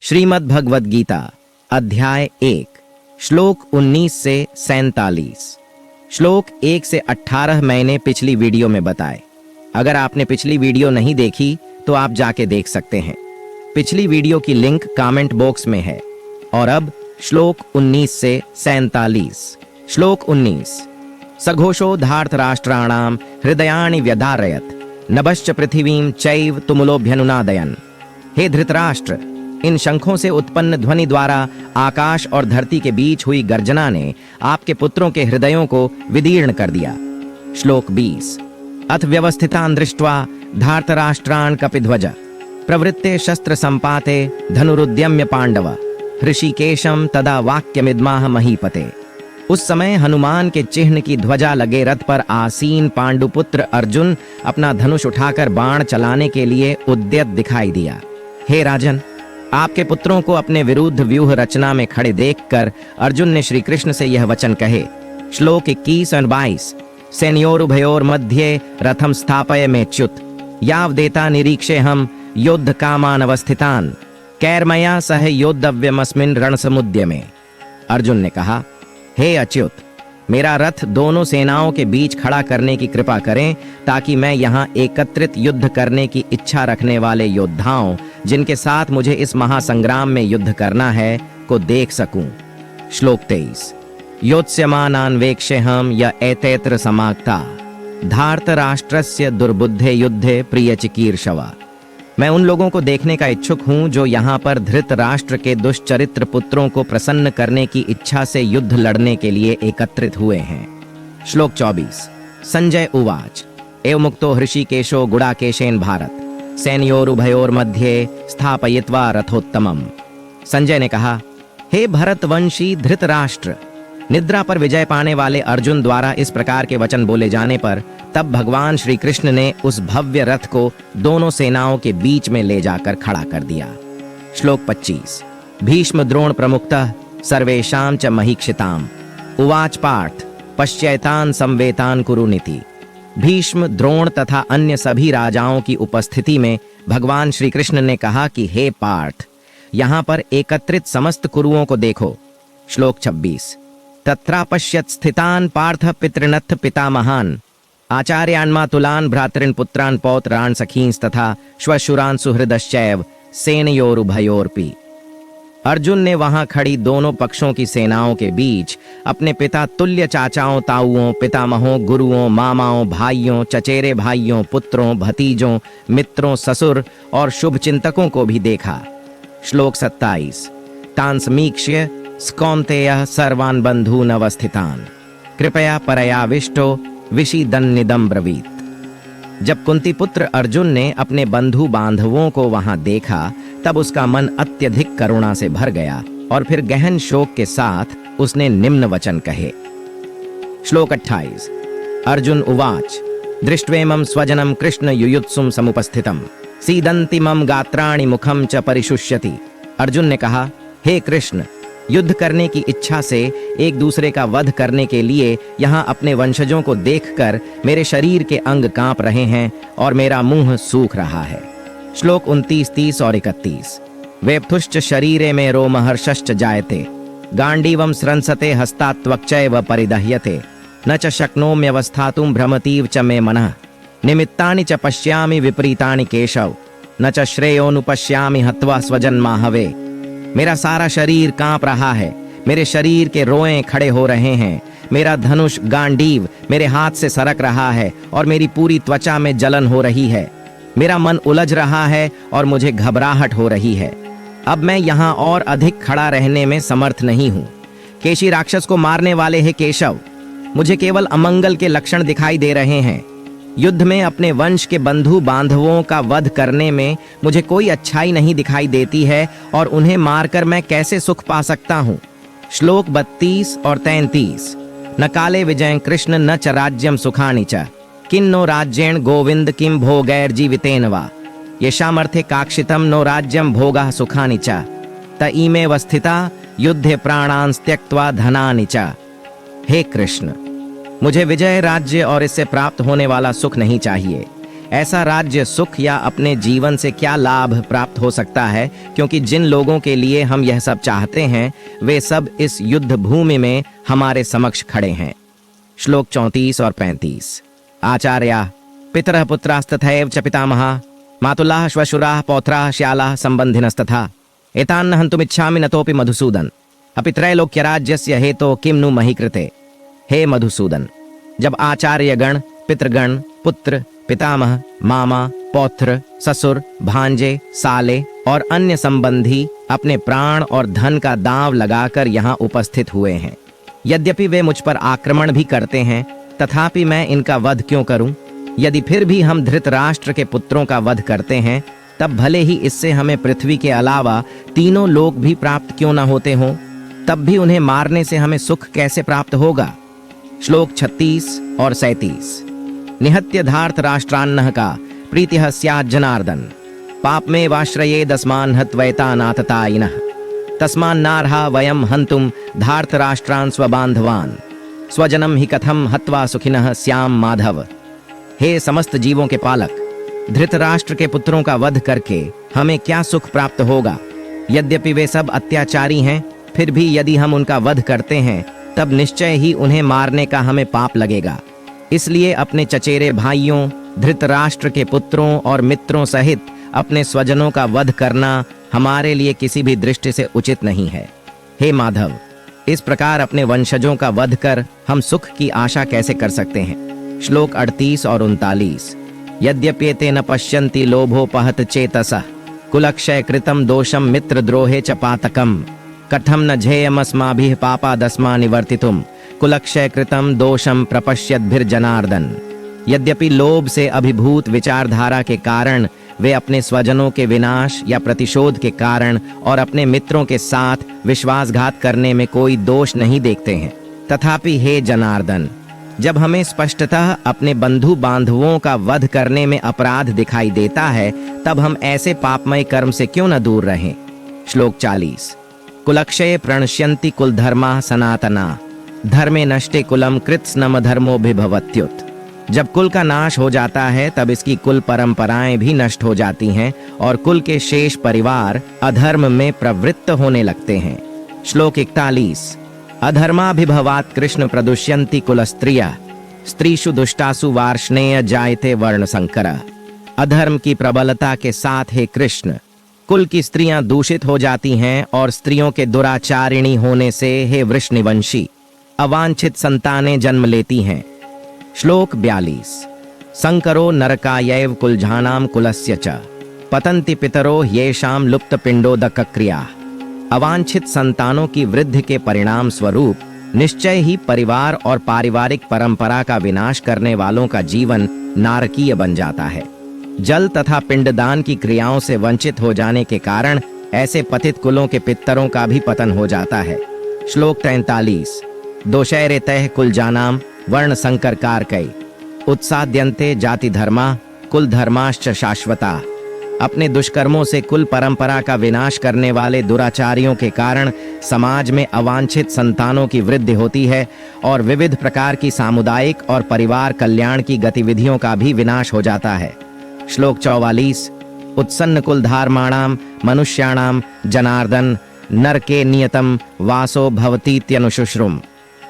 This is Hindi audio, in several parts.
श्रीमद् भगवद गीता अध्याय 1 श्लोक 19 से 47। श्लोक 1 से 18 मैंने पिछली वीडियो में बताए। अगर आपने पिछली वीडियो नहीं देखी तो आप जाके देख सकते हैं। पिछली वीडियो की लिंक कमेंट बॉक्स में है। और अब श्लोक 19 से 47। श्लोक 19। सघोषो धार्तराष्ट्राणाम हृदयानि व्यधारयत नभश्च पृथिवीं चैव तुमुलोभ्यनुनादयन्। हे धृतराष्ट्र, इन शंखों से उत्पन्न ध्वनि द्वारा आकाश और धरती के बीच हुई गर्जना ने आपके पुत्रों के हृदयों को विदीर्ण कर दिया। श्लोक 20। अथ व्यवस्थितान् दृष्ट्वा धार्तराष्ट्रान् कपिध्वज प्रवृत्ते शस्त्र संपाते धनुरुद्यम्य पांडव ऋषिकेशम तदा वाक्यमिद्माह महीपते। उस समय हनुमान के चिन्ह की ध्वजा लगे रथ पर आसीन पांडुपुत्र अर्जुन अपना धनुष उठाकर बाण चलाने के लिए उद्यत दिखाई दिया। हे राजन, आपके पुत्रों को अपने विरुद्ध व्यूह रचना में खड़े देखकर अर्जुन ने श्री कृष्ण से यह वचन कहे। श्लोक 21 और 22। सेनयोरुभयोर मध्ये रथम स्थापय मेच्युत यावदेता निरीक्षे हम योद्ध कामान अवस्थितान कैर्मया सह योद्धव्यमस्मिन् रणसमुद्य में। अर्जुन ने कहा, हे अच्युत, मेरा रथ दोनों सेनाओं के बीच खड़ा करने की कृपा करें ताकि मैं यहाँ एकत्रित युद्ध करने की इच्छा रखने वाले योद्धाओं जिनके साथ मुझे इस महासंग्राम में युद्ध करना है को देख सकूं। श्लोक 23। योत्स्यमानान्वेक्ष्यहं य एतैत्र समागता धार्तराष्ट्रस्य दुर्बुद्धे युद्धे प्रिय चिकीर्षव। मैं उन लोगों को देखने का इच्छुक हूं जो यहाँ पर धृतराष्ट्र के दुष्चरित्र पुत्रों को प्रसन्न करने की इच्छा से युद्ध लड़ने के लिए एकत्रित हुए हैं। श्लोक 24। संजय उवाच एव मुक्तो हृषिकेशो गुडाकेशेन भारत सैन्योरुभयोर मध्ये स्थापयित्वा रथोत्तमम्। संजय ने कहा, हे भरतवंशी धृतराष्ट्र, निद्रा पर विजय पाने वाले अर्जुन द्वारा इस प्रकार के वचन बोले जाने पर तब भगवान श्री कृष्ण ने उस भव्य रथ को दोनों सेनाओं के बीच में ले जाकर खड़ा कर दिया। श्लोक 25। भीष्म द्रोण प्रमुखतः सर्वेषां च महीक्षिताम् उवाच पार्थ पश्चैतान् संवेतान् कुरुनीति। भीष्म द्रोण तथा अन्य सभी राजाओं की उपस्थिति में भगवान श्री कृष्ण ने कहा कि हे पार्थ, यहाँ पर एकत्रित समस्त कुरुओं को देखो। श्लोक 26। तत्रापश्यत् स्थितान् पार्थ पितृनथ पितामहान् आचार्यान् मातुलान् भ्रातॄन् पुत्रान् पौत्रान् सखींस्तथा श्वशुरान् सुहृदश्चैव सेनयोरुभयोरपि। अर्जुन ने वहां खड़ी दोनों पक्षों की सेनाओं के बीच अपने पिता तुल्य चाचाओं, ताऊओं, पितामहों, गुरुओं, मामाओं, भाइयों, चचेरे भाइयों, पुत्रों, भतीजों, मित्रों, ससुर और शुभ चिंतकों को भी देखा। श्लोक 27। तान् समीक्ष्य स्कौन्तेयः सर्वान् बन्धून् अवस्थितान् कृपया परयाविष्टो विषीदन्निदं ब्रवीत। जब कुंती पुत्र अर्जुन ने अपने बंधु बांधवों को वहां देखा तब उसका मन अत्यधिक करुणा से भर गया और फिर गहन शोक के साथ उसने निम्न वचन कहे। श्लोक 28। अर्जुन उवाच दृष्ट्वेमं स्वजनं कृष्ण युयुत्सुं समुपस्थितं सीदन्ति मम गात्राणि मुखं च परिशुष्यति। अर्जुन ने कहा, हे कृष्ण, युद्ध करने की इच्छा से एक दूसरे का वध करने के लिए यहाँ अपने वंशजों को देखकर मेरे शरीर के अंग कांप रहे हैं और मेरा मुंह सूख रहा है। श्लोक 29, 30 और 31। वेप्थुश्च शरीरे में रोमहर्षश्च जायते गांडीवं स्रंसते हस्तात्वक्चैव परिदह्यते न च शक्नोम्यवस्थातुं भ्रमतीव च मे मनः निमित्तानि च पश्यामि विपरीतानि केशव न च श्रेयोनुपश्यामि हत्वा स्वजन्माहवे। मेरा सारा शरीर कांप रहा है, मेरे शरीर के रोएं खड़े हो रहे हैं, मेरा धनुष गांडीव मेरे हाथ से सरक रहा है और मेरी पूरी त्वचा में जलन हो रही है। मेरा मन उलझ रहा है और मुझे घबराहट हो रही है। अब मैं यहाँ और अधिक खड़ा रहने में समर्थ नहीं हूँ। केशी राक्षस को मारने वाले हैं केशव, मुझे केवल अमंगल के लक्षण दिखाई दे रहे हैं। युद्ध में अपने वंश के बंधु बांधवों का वध करने में मुझे कोई अच्छाई नहीं दिखाई देती है और उन्हें मारकर मैं कैसे सुख पा सकता हूँ। श्लोक 32 और 33। न काले विजय कृष्ण न च राज्यम सुखानि च किन्नो राज्येण गोविंद किम भोगैर्जीवितेन वा येषामर्थे काक्षितम नो राज्यम भोगाः सुखानि च त इमे वस्थिता युद्धे प्राणान् त्यक्त्वा धनानि च। हे कृष्ण, मुझे विजय, राज्य और इससे प्राप्त होने वाला सुख नहीं चाहिए। ऐसा राज्य सुख या अपने जीवन से क्या लाभ प्राप्त हो सकता है, क्योंकि जिन लोगों के लिए हम यह सब चाहते हैं वे सब इस युद्ध भूमि में हमारे समक्ष खड़े हैं। श्लोक 34 और 35। आचार्या पितरः पुत्रास्तथैव च पितामहः मातुलाः श्वशुराः पौत्राः श्यालाः संबंधिनस्तथा एतान्न हन्तुमिच्छामि नतोपि मधुसूदन अपि त्रैलोक्यराज्यस्य हेतो किम नु मही कृते। हे मधुसूदन, जब आचार्यगण, पितृगण, पुत्र, पितामह, मामा, पौत्र, ससुर, भांजे, साले और अन्य संबंधी अपने प्राण और धन का दांव लगाकर यहाँ उपस्थित हुए हैं, यद्यपि वे मुझ पर आक्रमण भी करते हैं, तथापि मैं इनका वध क्यों करूं? यदि फिर भी हम धृतराष्ट्र के पुत्रों का वध करते हैं, तब भले ही इससे हमें पृथ्वी के अलावा तीनों लोक भी प्राप्त क्यों न होते हों, तब भी उन्हें मारने से हमें सुख कैसे प्राप्त होगा। श्लोक 36 और 37। निहत्य धार्त राष्ट्रान्नः का प्रीतिः स्यात् जनार्दन पाप में वाश्रये दस्मान हत्वैतानाततायिनः तस्मान्नार्हा वयम हन्तुम धार्त राष्ट्रान् स्वबान्धवान् स्वजनम ही कथम हत्वा सुखिनः स्याम माधव। हे समस्त जीवों के पालक, धृतराष्ट्र के पुत्रों का वध करके हमें क्या सुख प्राप्त होगा? यद्यपि वे सब अत्याचारी हैं, फिर भी यदि हम उनका वध करते हैं तब निश्चय ही उन्हें मारने का हमें पाप लगेगा। इसलिए अपने चचेरे भाइयों, धृतराष्ट्र के पुत्रों और मित्रों सहित अपने स्वजनों का वध करना हमारे लिए किसी भी दृष्टि से उचित नहीं है। हे माधव, इस प्रकार अपने वंशजों का वध कर हम सुख की आशा कैसे कर सकते हैं। श्लोक 38 और 39। यद्यप्येते न पश्यन्ति लोभोपहत चेतसः कुलक्षय कृतं दोषम मित्रद्रोहे च पातकम् कथम न झेयमस्माभिः पापादस्मा निवर्तितुम कुलक्षय कृतं दोषम प्रपश्यद्भिर्जनार्दन। यद्यपि लोभ से अभिभूत विचारधारा के कारण वे अपने स्वजनों के विनाश या प्रतिशोध के कारण और अपने मित्रों के साथ विश्वासघात करने में कोई दोष नहीं देखते हैं, तथापि हे जनार्दन, जब हमें स्पष्टतः अपने बंधु बांधवों का वध करने में अपराध दिखाई देता है, तब हम ऐसे पापमय कर्म से क्यों न दूर रहें। श्लोक 40। कुलक्षये प्रणश्यन्ति कुलधर्मा सनातना धर्मे नष्टे कुलम कृत्स्नम धर्मोभिभवत्युत। जब कुल का नाश हो जाता है तब इसकी कुल परंपराएं भी नष्ट हो जाती हैं और कुल के शेष परिवार अधर्म में प्रवृत्त होने लगते हैं। श्लोक 41। अधर्माभिभवात् कृष्ण प्रदुष्यन्ति कुलस्त्रियः स्त्रीषु दुष्टासु वार्ष्णेय जायते वर्ण संकर। अधर्म की प्रबलता के साथ हे कृष्ण, कुल की स्त्रियां दूषित हो जाती हैं और स्त्रियों के दुराचारिणी होने से हे वृषनिवंशी अवांछित संतानें जन्म लेती हैं। श्लोक 42। संकरो नरकायैव कुलजानां कुलस्य च पतन्ति पितरो येषां लुप्त पिंडोदक क्रिया। अवांछित संतानों की वृद्धि के परिणाम स्वरूप निश्चय ही परिवार और पारिवारिक परंपरा का विनाश करने वालों का जीवन नारकीय बन जाता है। जल तथा पिंडदान की क्रियाओं से वंचित हो जाने के कारण ऐसे पतित कुलों के पितरों का भी पतन हो जाता है। श्लोक 43। दोषैरे तैः कुलजानां वर्ण संकर कारकै उत्साद्यन्ते जाति धर्मा कुल धर्माश्च शाश्वता। अपने दुष्कर्मों से कुल परंपरा का विनाश करने वाले दुराचारियों के कारण समाज में अवांछित संतानों की वृद्धि होती है और विविध प्रकार की सामुदायिक और परिवार कल्याण की गतिविधियों का भी विनाश हो जाता है। श्लोक 44। उत्सन्न कुलधार्माणां मनुष्याणां जनार्दन नरके नियतम वासो भवतीत्यनुशुश्रुम।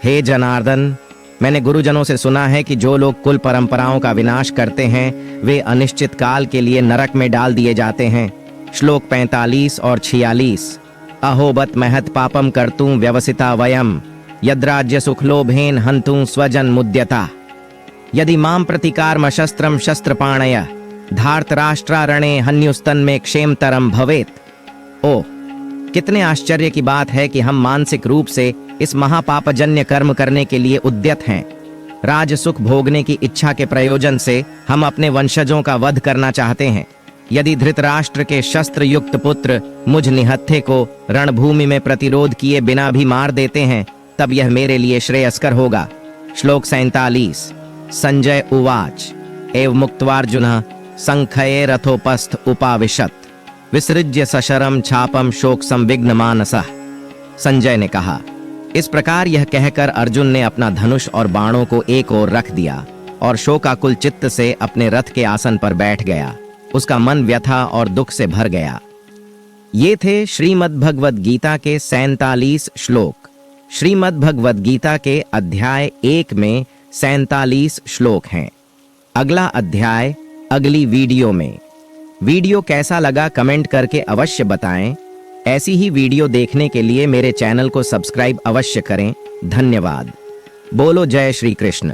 हे जनार्दन, मैंने गुरुजनों से सुना है कि जो लोग कुल परंपराओं का विनाश करते हैं वे अनिश्चित काल के लिए नरक में डाल दिए जाते हैं। श्लोक 45 और 46। अहोबत महत पापम कर्तुं व्यवसिता वयम यद्राज्य सुखलोभेन हन्तुं स्वजन मुद्यता। यदि मां प्रतिकारम शस्त्रम शस्त्रपाणय धार्तराष्ट्रारणे हन्युस्तन में क्षेमतरम भवेत। ओ, कितने आश्चर्य की बात है कि हम मानसिक रूप से इस महापापजन्य कर्म करने के लिए उद्यत हैं। राज सुख भोगने की इच्छा के प्रयोजन से हम अपने वंशजों का वध करना चाहते हैं। यदि धृतराष्ट्र के शस्त्र युक्त पुत्र मुझ निहत्थे को रणभूमि में प्रतिरोध किए बिना भी मार देते हैं, तब यह मेरे लिए श्रेयस्कर होगा। श्लोक 47। संजय उवाच एव मुक्त्वार्जुनः संख्ये रथोपस्थ उपाविशत विसृज्य सशरम छापम शोक संविघ्न मानसः। संजय ने कहा। इस प्रकार यह कहकर अर्जुन ने अपना धनुष और बाणों को एक ओर रख दिया और शोकाकुल चित्त से अपने रथ के आसन पर बैठ गया। उसका मन व्यथा और दुख से भर गया। ये थे श्रीमद् भगवद गीता के 47 श्लोक। श्रीमद् भगवद गीता के अध्याय 1 में 47 श्लोक हैं। अगला अध्याय अगली वीडियो में। वीडियो कैसा लगा कमेंट करके अवश्य बताएं। ऐसी ही वीडियो देखने के लिए मेरे चैनल को सब्सक्राइब अवश्य करें। धन्यवाद। बोलो जय श्री कृष्ण।